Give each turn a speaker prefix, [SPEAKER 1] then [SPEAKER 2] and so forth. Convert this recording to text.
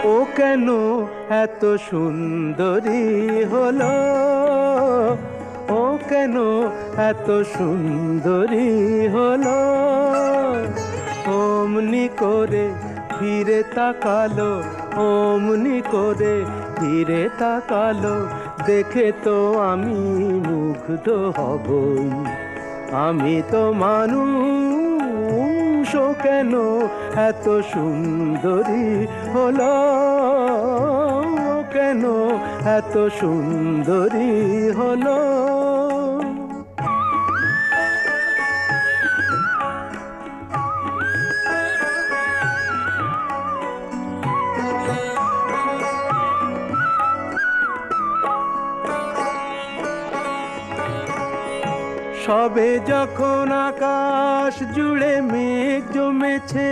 [SPEAKER 1] ও কেন এত সুন্দরী হলো, ও কেন এত সুন্দরী হলো। অমনি করে ফিরে তাকালো, অমনি করে ফিরে তাকালো, দেখে তো আমি মুগ্ধ হবই। আমি তো মানুষ, ও কেন এত সুন্দরী হলো, ও কেন এত সুন্দরী হলো। সবে যখন আকাশ জুড়ে মেঘ জমেছে,